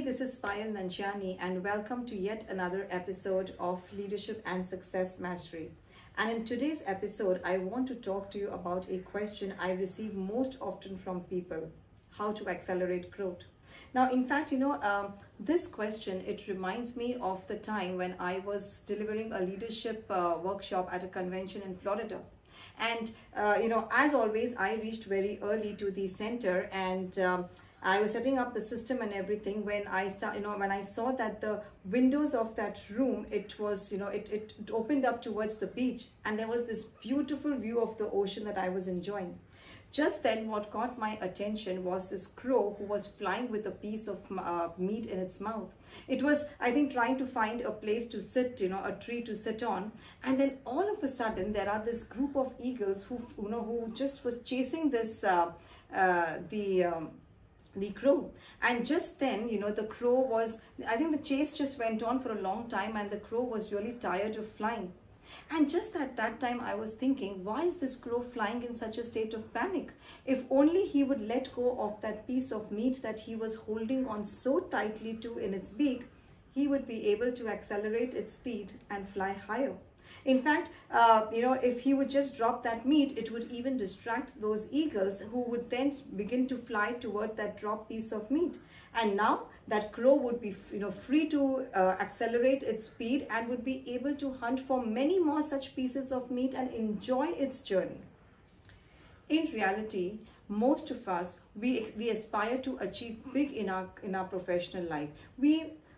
this is Payal Nanjiani and welcome to yet another episode of Leadership and Success Mastery. And in today's episode, I want to talk to you about a question I receive most often from people: how to accelerate growth. Now, in fact, this question, it reminds me of the time when I was delivering a leadership workshop at a convention in Florida. And, as always, I reached very early to the center and I was setting up the system and everything when when I saw that the windows of that room, it was, it opened up towards the beach and there was this beautiful view of the ocean that I was enjoying. Just then, what caught my attention was this crow who was flying with a piece of meat in its mouth. It was, I think, trying to find a place to sit, a tree to sit on. And then all of a sudden, there are this group of eagles who just was chasing this, the crow. And just then, the crow was, I think the chase just went on for a long time and the crow was really tired of flying. And just at that time, I was thinking, why is this crow flying in such a state of panic? If only he would let go of that piece of meat that he was holding on so tightly to in its beak, he would be able to accelerate its speed and fly higher. In fact, if he would just drop that meat, it would even distract those eagles who would then begin to fly toward that drop piece of meat. And now that crow would be, free to accelerate its speed and would be able to hunt for many more such pieces of meat and enjoy its journey. In reality, most of us, we aspire to achieve big in our professional life.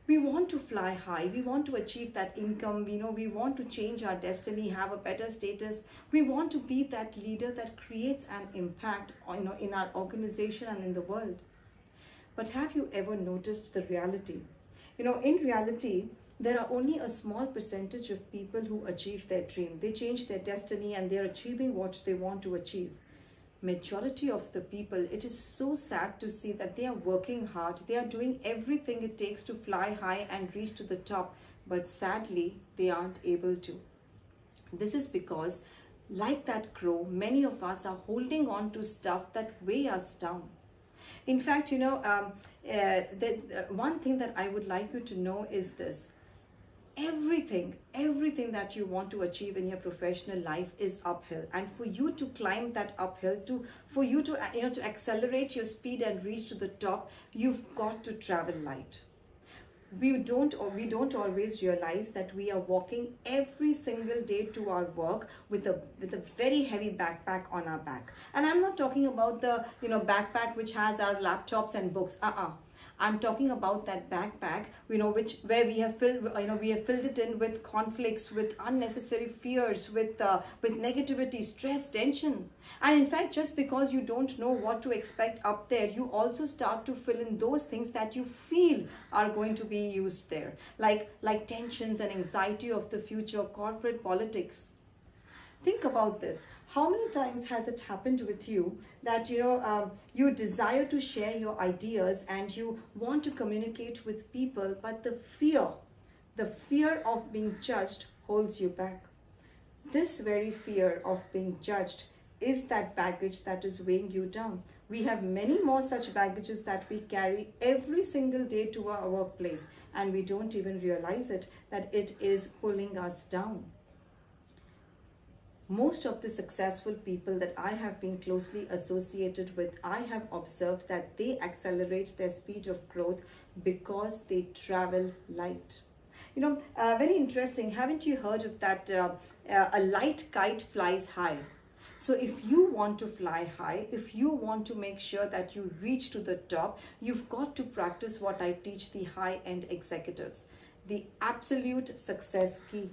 We want to fly high, we want to achieve that income, we want to change our destiny, have a better status. We want to be that leader that creates an impact, in our organization and in the world. But have you ever noticed the reality? In reality, there are only a small percentage of people who achieve their dream. They change their destiny and they're achieving what they want to achieve. Majority of the people, it is so sad to see that they are working hard, they are doing everything it takes to fly high and reach to the top, but sadly they aren't able to. This is because, like that crow, many of us are holding on to stuff that weigh us down. In fact, one thing that I would like you to know is this: everything that you want to achieve in your professional life is uphill, and for you to climb that uphill, for you to accelerate your speed and reach to the top, you've got to travel light. We don't always realize that we are walking every single day to our work with a very heavy backpack on our back. And I'm not talking about the backpack which has our laptops and books. I'm talking about that backpack, where we have filled it in with conflicts, with unnecessary fears, with negativity, stress, tension. And in fact, just because you don't know what to expect up there, you also start to fill in those things that you feel are going to be used there, like tensions and anxiety of the future, corporate politics. Think about this. How many times has it happened with you that you desire to share your ideas and you want to communicate with people, but the fear of being judged holds you back? This very fear of being judged is that baggage that is weighing you down. We have many more such baggages that we carry every single day to our workplace, and we don't even realize that it is pulling us down. Most of the successful people that I have been closely associated with, I have observed that they accelerate their speed of growth because they travel light. Very interesting. Haven't you heard of that? A light kite flies high. So if you want to fly high, if you want to make sure that you reach to the top, you've got to practice what I teach the high-end executives: the absolute success key.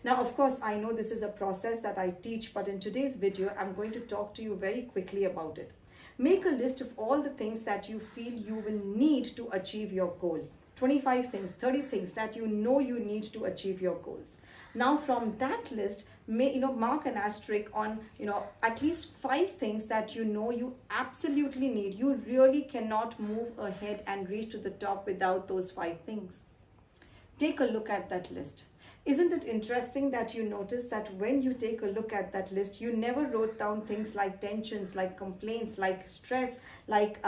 Now, of course, I know this is a process that I teach, but in today's video, I'm going to talk to you very quickly about it. Make a list of all the things that you feel you will need to achieve your goal. 25 things, 30 things that you need to achieve your goals. Now, from that list, mark an asterisk on, at least 5 things that you absolutely need. You really cannot move ahead and reach to the top without those 5 things. Take a look at that list. Isn't it interesting that you notice that when you take a look at that list, you never wrote down things like tensions, like complaints, like stress, like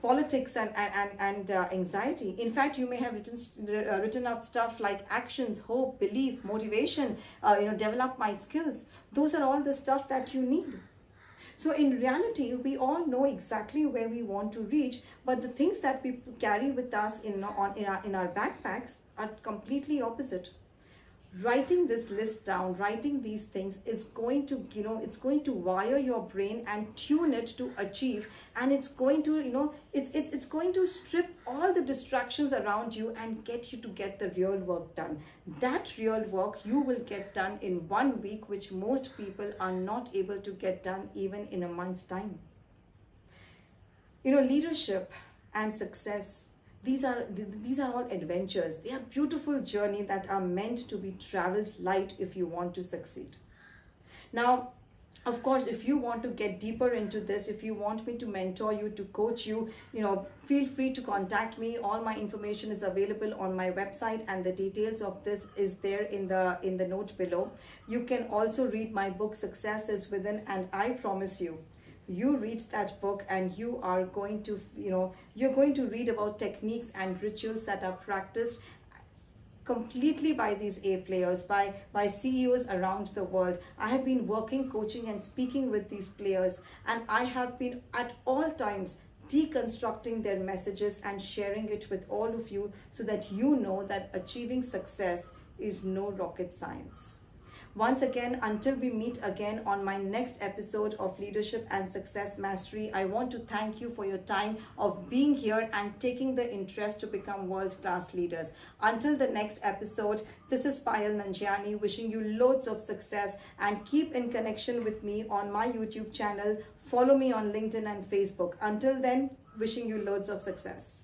politics and anxiety. In fact, you may have written up stuff like actions, hope, belief, motivation, develop my skills. Those are all the stuff that you need. So in reality, we all know exactly where we want to reach, but the things that we carry with us in our backpacks are completely opposite. Writing this list down, writing these things is going to, it's going to wire your brain and tune it to achieve, and it's going to, it's going to strip all the distractions around you and get you to get the real work done. That real work you will get done in 1 week, which most people are not able to get done even in a month's time. Leadership and success, these are all adventures. They are beautiful journeys that are meant to be traveled light if you want to succeed. Now, of course, if you want to get deeper into this, if you want me to mentor you, to coach you, feel free to contact me. All my information is available on my website, and the details of this is there in the note below. You can also read my book, Success is Within, and I promise you read that book and you are going to, you're going to read about techniques and rituals that are practiced completely by these A players, by CEOs around the world. I have been working, coaching and speaking with these players, and I have been at all times deconstructing their messages and sharing it with all of you, so that you know that achieving success is no rocket science. Once again, until we meet again on my next episode of Leadership and Success Mastery, I want to thank you for your time of being here and taking the interest to become world-class leaders. Until the next episode, this is Payal Nanjiani wishing you loads of success, and keep in connection with me on my YouTube channel. Follow me on LinkedIn and Facebook. Until then, wishing you loads of success.